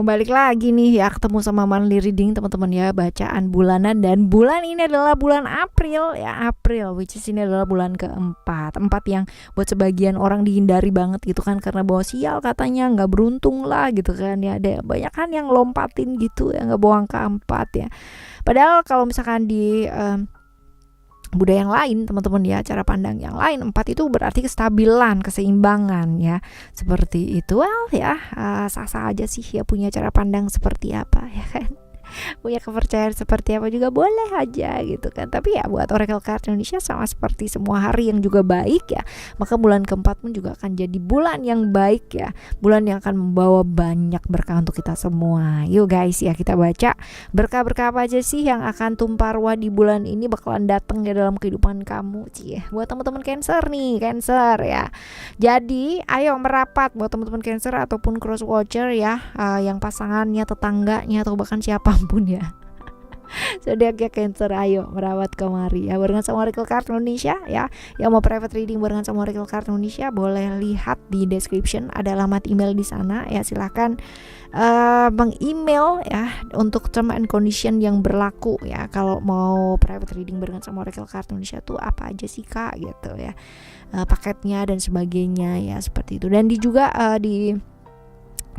Balik lagi nih ya, ketemu sama monthly reading teman-teman ya, bacaan bulanan, dan bulan ini adalah bulan April ya, April, which is ini adalah bulan keempat, yang buat sebagian orang dihindari banget gitu kan, karena bawa sial katanya, nggak beruntung lah gitu kan ya, ada banyak kan yang lompatin gitu ya, nggak bawa angka 4 ya. Padahal kalau misalkan di budaya yang lain teman-teman ya, cara pandang yang lain, 4 itu berarti kestabilan, keseimbangan ya, seperti itu. Well ya, sah-sah aja sih ya punya cara pandang seperti apa ya kan, punya kepercayaan seperti apa juga boleh aja gitu kan. Tapi ya buat Oracle Card Indonesia sama seperti semua hari yang juga baik ya, maka bulan keempat pun juga akan jadi bulan yang baik ya, bulan yang akan membawa banyak berkah untuk kita semua. Yuk guys ya, kita baca berkah-berkah apa aja sih yang akan tumpah ruah di bulan ini, bakalan datang ya dalam kehidupan kamu. Cie, buat teman-teman Cancer nih, Cancer ya. Jadi ayo merapat buat teman-teman Cancer ataupun cross watcher ya, yang pasangannya, tetangganya, atau bahkan siapa pun ya, zodiaknya Cancer, ayo merawat kemari ya barengan sama Oracle Card Indonesia ya. Yang mau private reading barengan sama Oracle Card Indonesia boleh lihat di description, ada alamat email di sana ya, silahkan meng-email ya untuk term and condition yang berlaku ya, kalau mau private reading barengan sama Oracle Card Indonesia tuh apa aja sih kak gitu ya, paketnya dan sebagainya ya, seperti itu. Dan juga di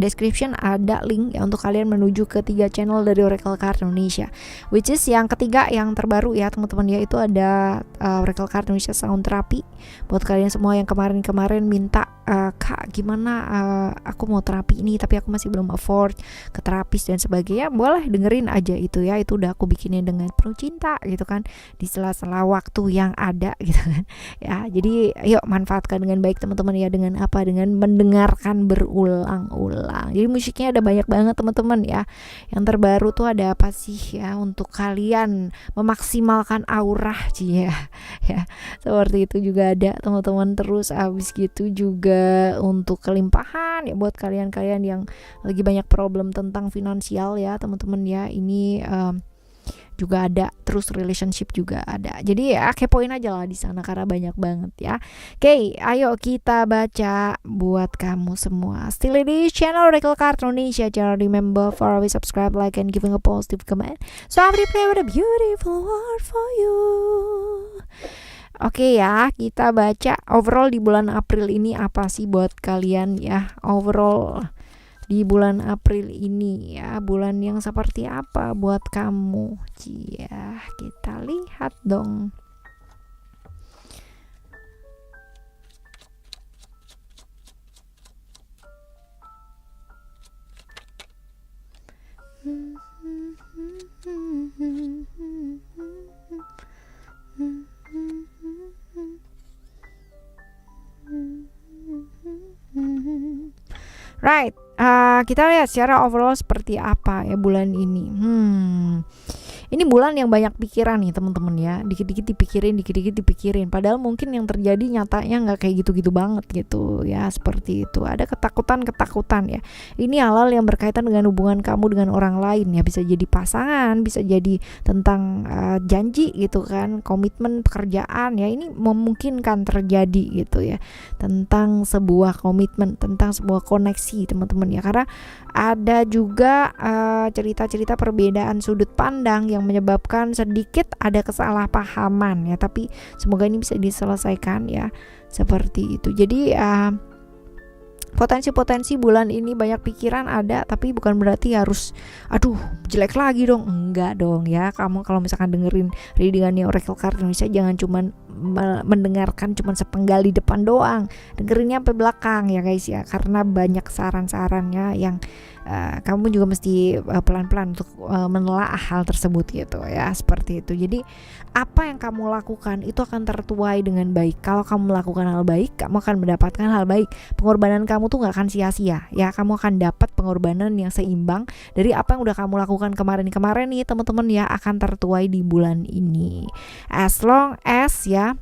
description ada link ya untuk kalian menuju ke 3 channel dari Oracle Card Indonesia, which is yang ketiga yang terbaru ya teman-teman ya, itu ada Oracle Card Indonesia Sound Therapy. Buat kalian semua yang kemarin minta kak gimana, aku mau terapi ini tapi aku masih belum afford ke terapis dan sebagainya, boleh dengerin aja itu ya, itu udah aku bikinin dengan penuh cinta gitu kan, di sela-sela waktu yang ada gitu kan ya. Jadi yuk manfaatkan dengan baik teman-teman ya, dengan apa, dengan mendengarkan berulang-ulang. Jadi musiknya ada banyak banget teman-teman ya. Yang terbaru tuh ada apa sih ya, untuk kalian memaksimalkan aura ya seperti itu juga ada teman-teman. Terus abis gitu juga untuk kelimpahan ya, buat kalian yang lagi banyak problem tentang finansial ya teman-teman ya, ini juga ada. Terus relationship juga ada. Jadi ya kepoin aja lah di sana karena banyak banget ya. Oke, ayo kita baca buat kamu semua. Still di channel Oracle Card Indonesia. Jangan remember for always subscribe, like, and giving a positive comment. So I'm replay with a beautiful word for you. Oke ya, kita baca overall di bulan April ini apa sih buat kalian ya. Overall di bulan April ini ya, bulan yang seperti apa buat kamu? Cia, kita lihat dong. Right, kita lihat secara overall seperti apa ya bulan ini. Ini bulan yang banyak pikiran nih teman-teman ya, dikit-dikit dipikirin. Padahal mungkin yang terjadi nyatanya nggak kayak gitu-gitu banget gitu ya, seperti itu. Ada ketakutan ya. Ini hal-hal yang berkaitan dengan hubungan kamu dengan orang lain ya, bisa jadi pasangan, bisa jadi tentang janji gitu kan, komitmen pekerjaan ya. Ini memungkinkan terjadi gitu ya, tentang sebuah komitmen, tentang sebuah koneksi teman-teman ya. Karena ada juga cerita-cerita perbedaan sudut pandang yang menyebabkan sedikit ada kesalahpahaman ya, tapi semoga ini bisa diselesaikan ya, seperti itu. Jadi potensi bulan ini banyak pikiran ada, tapi bukan berarti harus aduh jelek lagi dong, enggak dong ya. Kamu kalau misalkan dengerin readingannya Oracle Card Indonesia, jangan cuman mendengarkan cuman sepenggal di depan doang, dengerinnya sampai belakang ya guys ya, karena banyak saran-sarannya yang kamu juga mesti pelan-pelan untuk menelaah hal tersebut gitu ya, seperti itu. Jadi apa yang kamu lakukan itu akan tertuai dengan baik. Kalau kamu melakukan hal baik, kamu akan mendapatkan hal baik. Pengorbanan kamu tuh gak akan sia-sia ya, kamu akan dapat pengorbanan yang seimbang dari apa yang udah kamu lakukan kemarin nih teman-teman ya, akan tertuai di bulan ini. As long as ya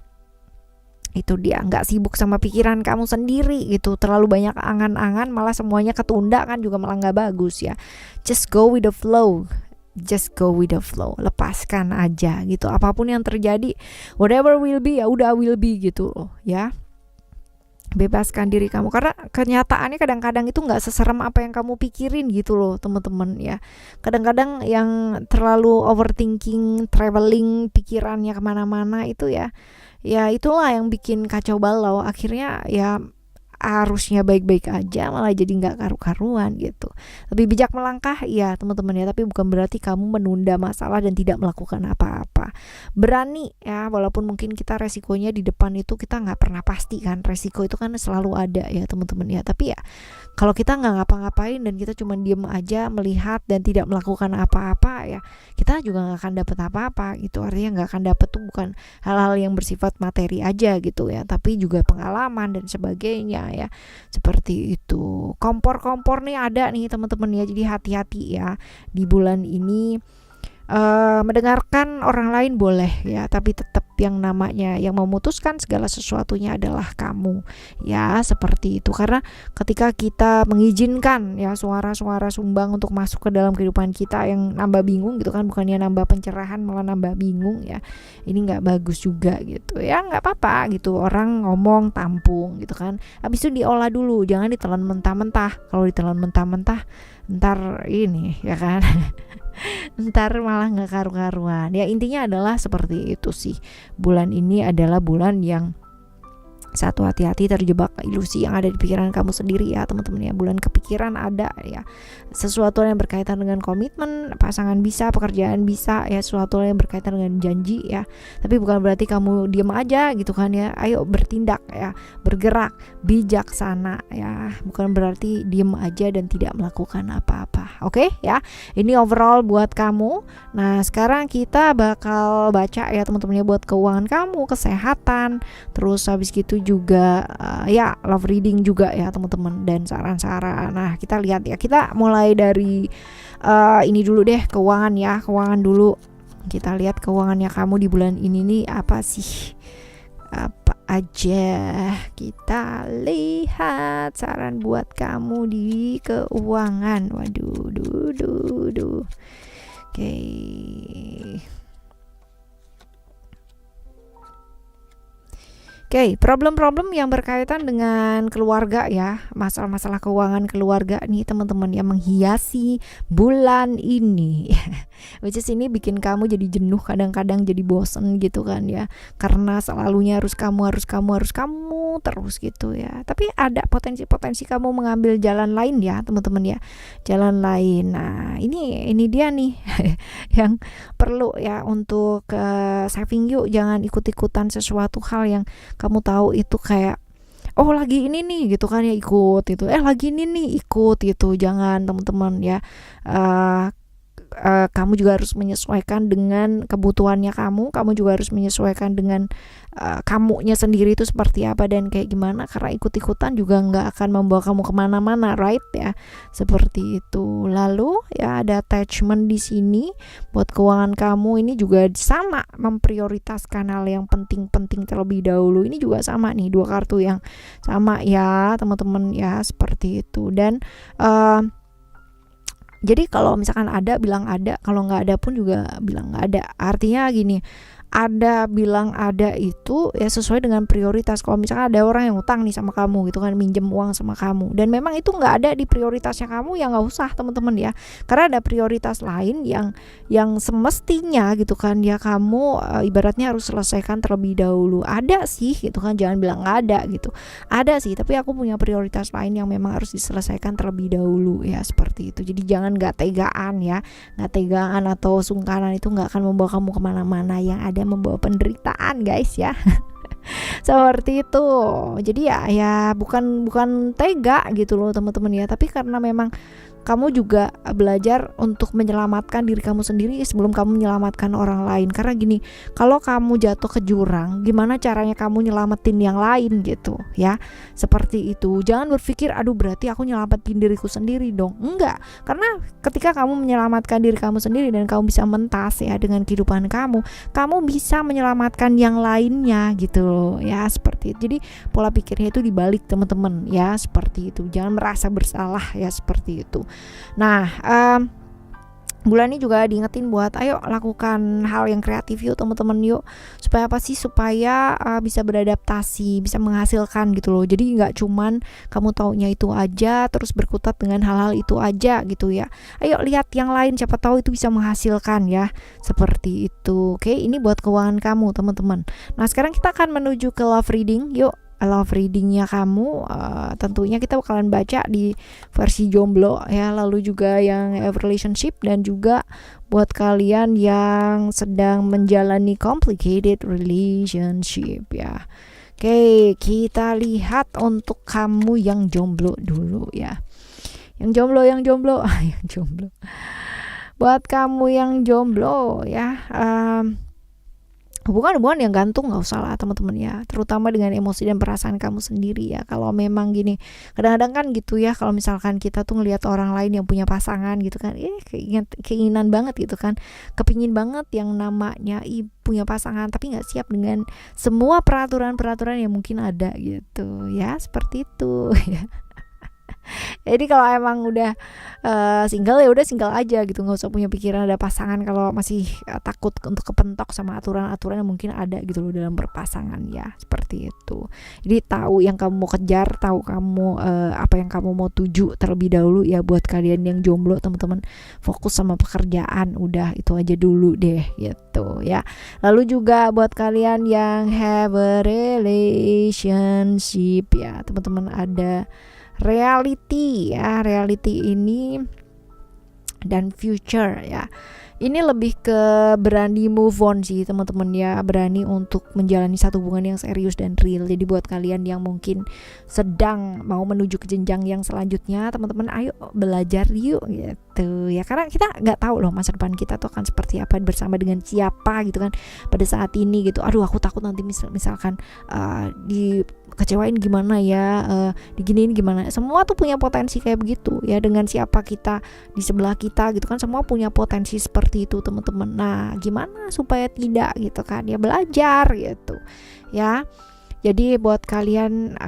itu dia nggak sibuk sama pikiran kamu sendiri gitu, terlalu banyak angan-angan malah semuanya ketunda kan juga malah nggak bagus ya. Just go with the flow, lepaskan aja gitu, apapun yang terjadi, whatever will be ya udah will be gitu loh ya. bebaskan diri kamu, karena kenyataannya kadang-kadang itu nggak seserem apa yang kamu pikirin gitu loh teman-teman ya. Kadang-kadang yang terlalu overthinking, traveling pikirannya kemana-mana itu ya, ya itulah yang bikin kacau balau. Akhirnya ya harusnya baik-baik aja malah jadi nggak karu-karuan gitu. Lebih bijak melangkah ya teman-teman ya, tapi bukan berarti kamu menunda masalah dan tidak melakukan apa-apa. Berani ya, walaupun mungkin kita resikonya di depan itu kita nggak pernah pasti kan, resiko itu kan selalu ada ya teman-teman ya. Tapi ya kalau kita nggak ngapa-ngapain dan kita cuma diem aja melihat dan tidak melakukan apa-apa ya, kita juga nggak akan dapet apa-apa gitu. Artinya nggak akan dapet tuh bukan hal-hal yang bersifat materi aja gitu ya, tapi juga pengalaman dan sebagainya ya, seperti itu. Kompor-kompor nih ada nih teman-teman ya, jadi hati-hati ya di bulan ini. Mendengarkan orang lain boleh ya, tapi tetap yang namanya yang memutuskan segala sesuatunya adalah kamu ya, seperti itu. Karena ketika kita mengizinkan ya suara-suara sumbang untuk masuk ke dalam kehidupan kita yang nambah bingung gitu kan, bukannya nambah pencerahan malah nambah bingung ya, ini nggak bagus juga gitu ya. Nggak apa-apa gitu, orang ngomong tampung gitu kan, habis itu diolah dulu, jangan ditelan mentah-mentah. Kalau ditelan mentah-mentah ntar ini ya kan ntar malah nggak karu-karuan ya. Intinya adalah seperti itu sih. Bulan ini adalah bulan yang satu, hati-hati terjebak ilusi yang ada di pikiran kamu sendiri ya teman-teman ya. Bulan kepikiran ada ya, sesuatu yang berkaitan dengan komitmen, pasangan bisa, pekerjaan bisa ya, sesuatu yang berkaitan dengan janji ya. Tapi bukan berarti kamu diam aja gitu kan ya, ayo bertindak ya, bergerak bijaksana ya, bukan berarti diam aja dan tidak melakukan apa-apa. Oke ya, ini overall buat kamu. Nah sekarang kita bakal baca ya teman-teman ya, buat keuangan kamu, kesehatan, terus habis gitu juga ya love reading juga ya teman-teman, dan saran-saran. Nah kita lihat ya, kita mulai dari ini dulu deh, keuangan ya, keuangan dulu. Kita lihat keuangannya kamu di bulan ini nih apa sih, apa aja. Kita lihat saran buat kamu di keuangan. Waduh, oke. Oke, problem-problem yang berkaitan dengan keluarga ya, masalah-masalah keuangan keluarga nih teman-teman yang menghiasi bulan ini. Which is ini bikin kamu jadi jenuh, kadang-kadang jadi bosen gitu kan ya, karena selalunya harus kamu terus gitu ya. Tapi ada potensi-potensi kamu mengambil jalan lain ya teman-teman ya, jalan lain. Nah ini dia nih yang perlu ya untuk saving yuk. Jangan ikut-ikutan sesuatu hal yang kamu tahu itu kayak oh lagi ini nih gitu kan ya, ikut itu, lagi ini nih ikut gitu. Jangan teman-teman ya. Kamu juga harus menyesuaikan dengan kebutuhannya kamu juga harus menyesuaikan dengan kamunya sendiri itu seperti apa dan kayak gimana, karena ikut-ikutan juga nggak akan membawa kamu kemana-mana, right ya, seperti itu. Lalu ya ada attachment di sini buat keuangan kamu, ini juga sama, memprioritaskan hal yang penting-penting terlebih dahulu. Ini juga sama nih, dua kartu yang sama ya teman-teman ya, seperti itu. Dan jadi kalau misalkan ada bilang ada, kalau nggak ada pun juga bilang nggak ada. Artinya gini, ada bilang ada itu ya sesuai dengan prioritas. Kalau misalkan ada orang yang utang nih sama kamu gitu kan, minjem uang sama kamu, dan memang itu nggak ada di prioritasnya kamu, ya nggak usah teman-teman ya, karena ada prioritas lain yang semestinya gitu kan ya kamu ibaratnya harus selesaikan terlebih dahulu. Ada sih gitu kan, jangan bilang nggak ada gitu, ada sih, tapi aku punya prioritas lain yang memang harus diselesaikan terlebih dahulu ya, seperti itu. Jadi jangan nggak tegaan ya, nggak tegaan atau sungkanan itu nggak akan membawa kamu kemana-mana, yang ada membawa penderitaan guys ya. Seperti itu. Jadi ya bukan tega gitu loh teman-teman ya, tapi karena memang kamu juga belajar untuk menyelamatkan diri kamu sendiri sebelum kamu menyelamatkan orang lain. Karena gini, kalau kamu jatuh ke jurang, gimana caranya kamu nyelamatin yang lain gitu ya, seperti itu. Jangan berpikir aduh berarti aku nyelamatin diriku sendiri dong. Enggak, karena ketika kamu menyelamatkan diri kamu sendiri dan kamu bisa mentas ya dengan kehidupan kamu bisa menyelamatkan yang lainnya gitu loh ya, seperti itu. Jadi pola pikirnya itu dibalik teman-teman ya, seperti itu. Jangan merasa bersalah ya, seperti itu. Nah Bulan ini juga diingetin buat ayo lakukan hal yang kreatif yuk teman-teman yuk, supaya apa sih, supaya bisa beradaptasi, bisa menghasilkan gitu loh. Jadi nggak cuman kamu taunya itu aja terus berkutat dengan hal-hal itu aja gitu ya. Ayo lihat yang lain, siapa tahu itu bisa menghasilkan ya, seperti itu. Oke, ini buat keuangan kamu teman-teman. Nah sekarang kita akan menuju ke love reading yuk. Love readingnya kamu tentunya kita bakalan baca di versi jomblo ya, lalu juga yang relationship, dan juga buat kalian yang sedang menjalani complicated relationship ya. Oke, kita lihat untuk kamu yang jomblo dulu ya. Yang jomblo yang jomblo. Buat kamu yang jomblo ya, hubungan yang gantung nggak usah lah teman-teman ya, terutama dengan emosi dan perasaan kamu sendiri ya. Kalau memang gini, kadang-kadang kan gitu ya, kalau misalkan kita tuh ngelihat orang lain yang punya pasangan gitu kan, keinginan banget gitu kan, kepingin banget yang namanya punya pasangan, tapi nggak siap dengan semua peraturan-peraturan yang mungkin ada gitu ya, seperti itu ya. Jadi kalau emang udah single ya udah single aja gitu, nggak usah punya pikiran ada pasangan kalau masih takut untuk kepentok sama aturan-aturan yang mungkin ada gitu loh dalam berpasangan ya, seperti itu. Jadi tahu yang kamu mau kejar, tahu kamu apa yang kamu mau tuju terlebih dahulu ya. Buat kalian yang jomblo teman-teman, fokus sama pekerjaan, udah itu aja dulu deh gitu ya. Lalu juga buat kalian yang have a relationship ya teman-teman, ada reality ya, reality ini dan future ya. Ini lebih ke berani move on sih teman-teman ya, berani untuk menjalani satu hubungan yang serius dan real. Jadi buat kalian yang mungkin sedang mau menuju ke jenjang yang selanjutnya teman-teman, ayo belajar yuk gitu ya, karena kita nggak tahu loh masa depan kita tuh akan seperti apa, bersama dengan siapa gitu kan pada saat ini gitu. Aduh aku takut nanti misalkan dikecewain gimana ya, diginiin gimana. Semua tuh punya potensi kayak begitu ya, dengan siapa kita di sebelah kita gitu kan, semua punya potensi seperti itu teman-teman. Nah gimana supaya tidak gitu kan ya, belajar gitu ya. Jadi buat kalian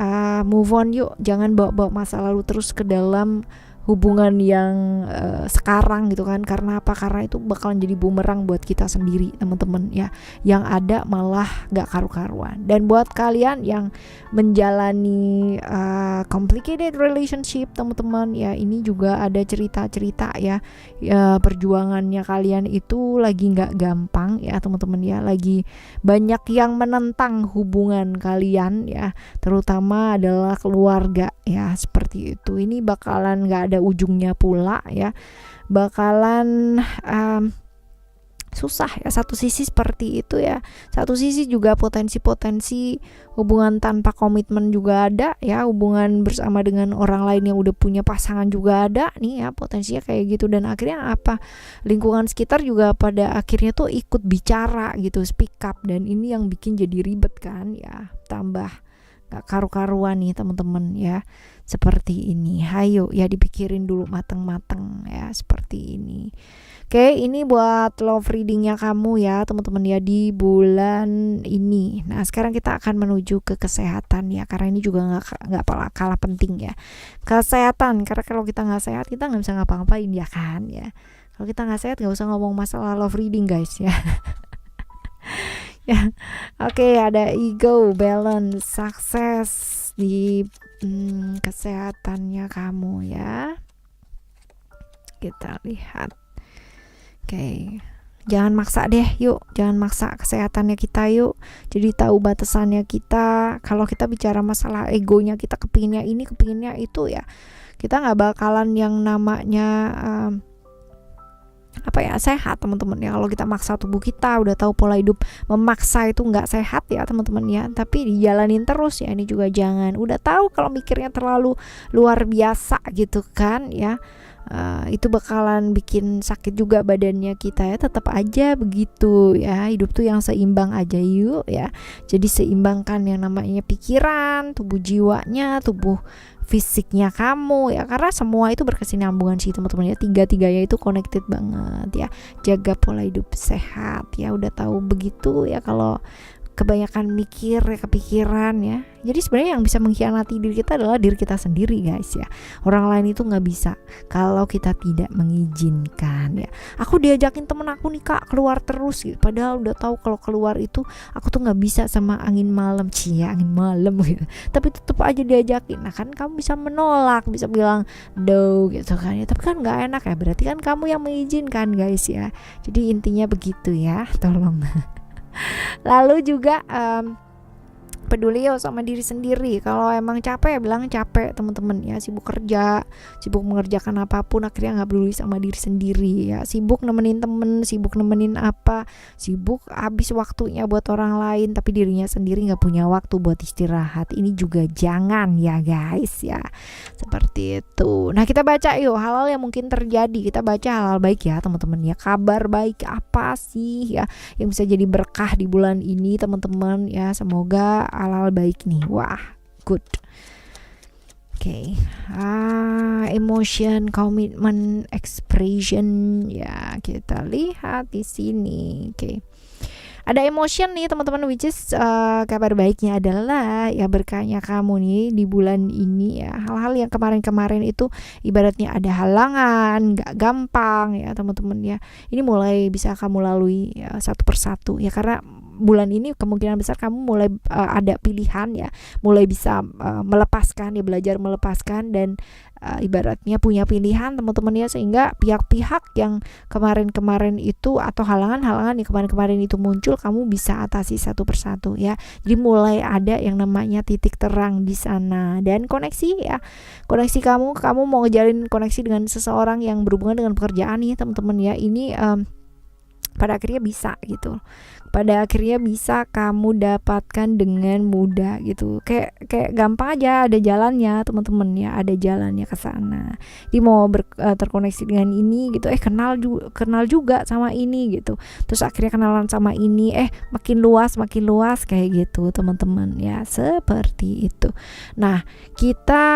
move on yuk, jangan bawa-bawa masa lalu terus ke dalam hubungan yang sekarang gitu kan. Karena apa? Karena itu bakalan jadi bumerang buat kita sendiri teman-teman ya, yang ada malah gak karu-karuan. Dan buat kalian yang menjalani complicated relationship teman-teman ya, ini juga ada cerita-cerita ya, perjuangannya kalian itu lagi gak gampang ya teman-teman ya, lagi banyak yang menentang hubungan kalian ya, terutama adalah keluarga ya, seperti itu. Ini bakalan gak ada ujungnya pula ya, bakalan susah ya. Satu sisi seperti itu ya, satu sisi juga potensi-potensi hubungan tanpa komitmen juga ada ya, hubungan bersama dengan orang lain yang udah punya pasangan juga ada nih ya, potensinya kayak gitu. Dan akhirnya apa, lingkungan sekitar juga pada akhirnya tuh ikut bicara gitu, speak up, dan ini yang bikin jadi ribet kan ya, tambah gak karu-karuan nih teman-teman ya, seperti ini. Hayo ya dipikirin dulu mateng-mateng ya, seperti ini. Oke, ini buat love readingnya kamu ya teman-teman ya di bulan ini. Nah sekarang kita akan menuju ke kesehatan ya, karena ini juga nggak kalah penting ya, kesehatan. Karena kalau kita nggak sehat kita nggak bisa ngapa-ngapain ya kan ya. Kalau kita nggak sehat nggak usah ngomong masalah love reading guys ya. Ya, oke, ada ego, balance, sukses di kesehatannya kamu ya. Kita lihat. Oke, jangan maksa deh yuk, jangan maksa kesehatannya kita yuk. Jadi tahu batasannya kita. Kalau kita bicara masalah egonya, kita kepinginnya ini, kepinginnya itu ya, kita nggak bakalan yang namanya sehat teman-teman ya. Kalau kita maksa tubuh kita, udah tahu pola hidup memaksa itu nggak sehat ya teman-teman ya, tapi dijalanin terus ya. Ini juga jangan, udah tahu kalau mikirnya terlalu luar biasa gitu kan ya, itu bakalan bikin sakit juga badannya kita ya. Tetap aja begitu ya, hidup tuh yang seimbang aja yuk ya. Jadi seimbangkan yang namanya pikiran, tubuh jiwanya, tubuh fisiknya kamu ya, karena semua itu berkesinambungan sih teman-teman ya, tiga-tiganya itu connected banget ya. Jaga pola hidup sehat ya, udah tahu begitu ya. Kalau kebanyakan mikir, kepikiran ya. Jadi sebenarnya yang bisa mengkhianati diri kita adalah diri kita sendiri guys ya. Orang lain itu nggak bisa kalau kita tidak mengizinkan ya. Aku diajakin temen aku nih kak keluar terus gitu, padahal udah tahu kalau keluar itu aku tuh nggak bisa sama angin malam, angin malam gitu. Tapi tetap aja diajakin. Nah kan kamu bisa menolak, bisa bilang no gitu kan ya. Tapi kan nggak enak ya, berarti kan kamu yang mengizinkan guys ya. Jadi intinya begitu ya, tolong. Lalu juga peduli sama diri sendiri. Kalau emang capek bilang capek teman-teman ya, sibuk kerja, sibuk mengerjakan apapun akhirnya nggak peduli sama diri sendiri ya, sibuk nemenin temen, sibuk nemenin apa, sibuk habis waktunya buat orang lain tapi dirinya sendiri nggak punya waktu buat istirahat. Ini juga jangan ya guys ya, seperti itu. Nah kita baca yuk hal-hal yang mungkin terjadi, kita baca hal-hal baik ya teman-teman ya, kabar baik apa sih ya yang bisa jadi berkah di bulan ini teman-teman ya, semoga hal-hal baik nih. Wah, good. Oke. Emotion, commitment, expression ya, kita lihat di sini. Oke. Ada emotion nih teman-teman, which is kabar baiknya adalah ya berkahnya kamu nih di bulan ini ya. Hal-hal yang kemarin-kemarin itu ibaratnya ada halangan, gak gampang ya teman-teman ya. Ini mulai bisa kamu lalui ya, satu persatu ya, karena bulan ini kemungkinan besar kamu mulai ada pilihan ya, mulai bisa melepaskan ya, belajar melepaskan dan ibaratnya punya pilihan teman-teman ya, sehingga pihak-pihak yang kemarin-kemarin itu atau halangan-halangan yang kemarin-kemarin itu muncul kamu bisa atasi satu persatu ya. Jadi mulai ada yang namanya titik terang di sana. Dan koneksi ya, koneksi kamu mau ngejalin koneksi dengan seseorang yang berhubungan dengan pekerjaan nih teman-teman ya, ini pada akhirnya bisa gitu, pada akhirnya bisa kamu dapatkan dengan mudah gitu, kayak gampang aja, ada jalannya teman-teman ya, ada jalannya ke sana. Dia mau terkoneksi dengan ini gitu, kenal juga sama ini gitu, terus akhirnya kenalan sama ini, makin luas kayak gitu teman-teman ya, seperti itu. Nah kita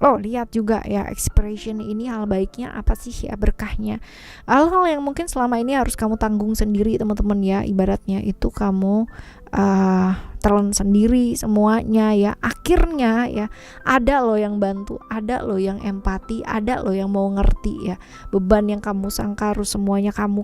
lihat juga ya expression ini, hal baiknya apa sih ya, berkahnya. Hal-hal yang mungkin selama ini harus kamu tanggung sendiri teman-teman ya, ibaratnya itu kamu telan sendiri semuanya ya, akhirnya ya ada loh yang bantu, ada loh yang empati, ada loh yang mau ngerti ya. Beban yang kamu sangka harus semuanya kamu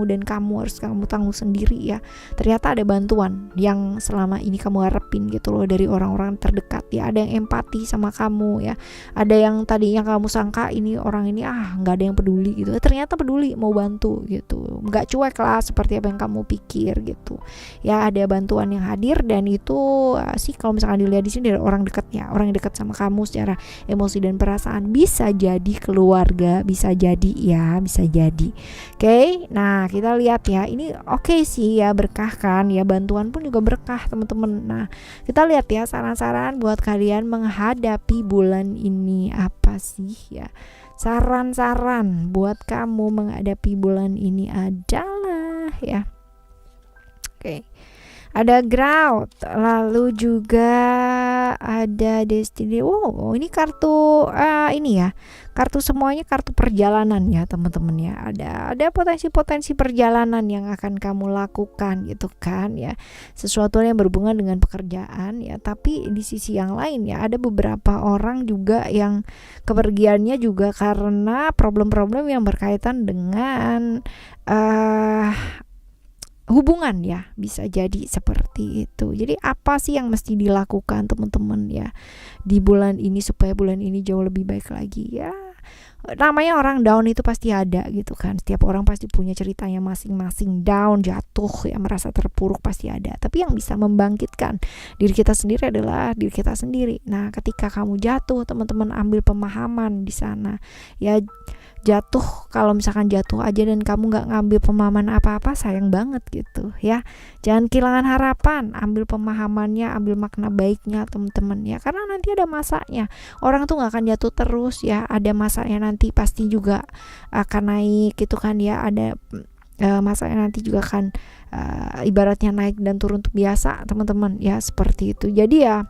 dan kamu harus kamu tanggung sendiri ya, ternyata ada bantuan yang selama ini kamu harapin gitu loh dari orang-orang terdekat ya. Ada yang empati sama kamu ya, ada yang tadinya kamu sangka ini orang ini nggak ada yang peduli gitu, ternyata peduli, mau bantu gitu, nggak cuek lah seperti apa yang kamu pikir gitu ya. Ada bantuan yang hadir, dan itu sih kalau misalkan dilihat di sini dari orang dekat ya, orang yang dekat sama kamu secara emosi dan perasaan, bisa jadi keluarga, bisa jadi ya, bisa jadi. Oke, nah kita lihat ya, ini oke sih ya, berkah kan ya, bantuan pun juga berkah teman-teman. Nah kita lihat ya saran-saran buat kalian menghadapi bulan ini apa sih ya. Saran-saran buat kamu menghadapi bulan ini adalah ya, oke, ada growth, lalu juga ada destiny. Ini kartu ini ya, kartu semuanya kartu perjalanan ya teman-teman ya. Ada potensi-potensi perjalanan yang akan kamu lakukan gitu kan ya, sesuatu yang berhubungan dengan pekerjaan ya. Tapi di sisi yang lain ya, ada beberapa orang juga yang kepergiannya juga karena problem-problem yang berkaitan dengan hubungan ya, bisa jadi seperti itu. Jadi apa sih yang mesti dilakukan teman-teman ya di bulan ini supaya bulan ini jauh lebih baik lagi ya. Namanya orang down itu pasti ada gitu kan, setiap orang pasti punya ceritanya masing-masing, down, jatuh ya, merasa terpuruk pasti ada. Tapi yang bisa membangkitkan diri kita sendiri adalah diri kita sendiri. Nah ketika kamu jatuh teman-teman, ambil pemahaman di sana ya. Jatuh, kalau misalkan jatuh aja dan kamu gak ngambil pemahaman apa-apa, sayang banget gitu ya. Jangan kehilangan harapan, ambil pemahamannya, ambil makna baiknya teman-teman ya, karena nanti ada masanya. Orang tuh gak akan jatuh terus ya, ada masanya nanti pasti juga akan naik gitu kan ya. Ada masanya nanti juga akan ibaratnya naik dan turun tuh biasa teman-teman ya, seperti itu. Jadi ya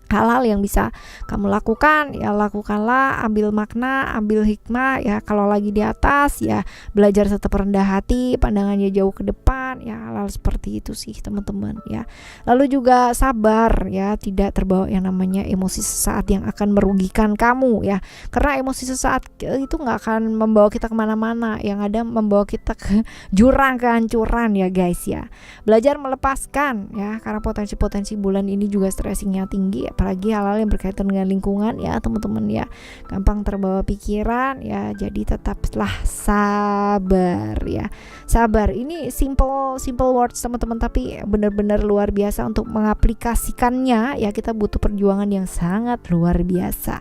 hal-hal yang bisa kamu lakukan, ya lakukanlah, ambil makna, ambil hikmah, ya kalau lagi di atas ya belajar tetap rendah hati, pandangannya jauh ke depan, ya hal-hal seperti itu sih teman-teman ya. Lalu juga sabar ya, tidak terbawa yang namanya emosi sesaat yang akan merugikan kamu ya, karena emosi sesaat itu nggak akan membawa kita kemana-mana, yang ada membawa kita ke jurang kehancuran ya guys ya. Belajar melepaskan ya, karena potensi-potensi bulan ini juga stressingnya tinggi, apalagi hal-hal yang berkaitan dengan lingkungan ya teman-teman ya, gampang terbawa pikiran ya, jadi tetaplah sabar ya. Sabar ini simple words teman-teman, tapi benar-benar luar biasa untuk mengaplikasikannya ya, kita butuh perjuangan yang sangat luar biasa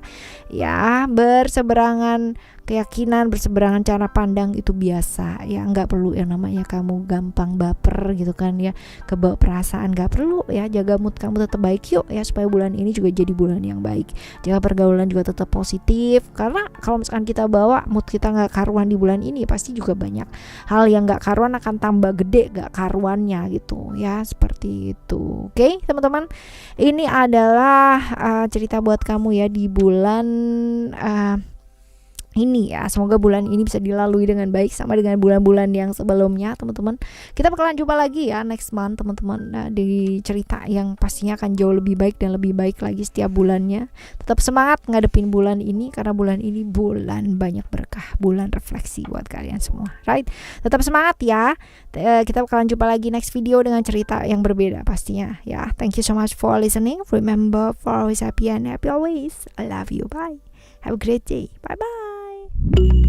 ya. Berseberangan keyakinan, berseberangan cara pandang itu biasa ya, nggak perlu yang namanya kamu gampang baper gitu kan ya, kebawa perasaan, nggak perlu ya. Jaga mood kamu tetap baik yuk ya, supaya bulan ini juga jadi bulan yang baik. Jaga pergaulan juga tetap positif, karena kalau misalkan kita bawa mood kita nggak karuan di bulan ini, pasti juga banyak hal yang nggak karuan akan tambah gede nggak karuannya gitu ya, seperti itu. Oke teman-teman, ini adalah cerita buat kamu ya di bulan ini ya. Semoga bulan ini bisa dilalui dengan baik sama dengan bulan-bulan yang sebelumnya teman-teman. Kita bakalan jumpa lagi ya next month teman-teman, di cerita yang pastinya akan jauh lebih baik dan lebih baik lagi setiap bulannya. Tetap semangat ngadepin bulan ini, karena bulan ini bulan banyak berkah, bulan refleksi buat kalian semua, right? Tetap semangat ya. Kita bakalan jumpa lagi next video dengan cerita yang berbeda pastinya ya. Thank you so much for listening. Remember, for always happy and happy always. I love you. Bye. Have a great day. Bye bye.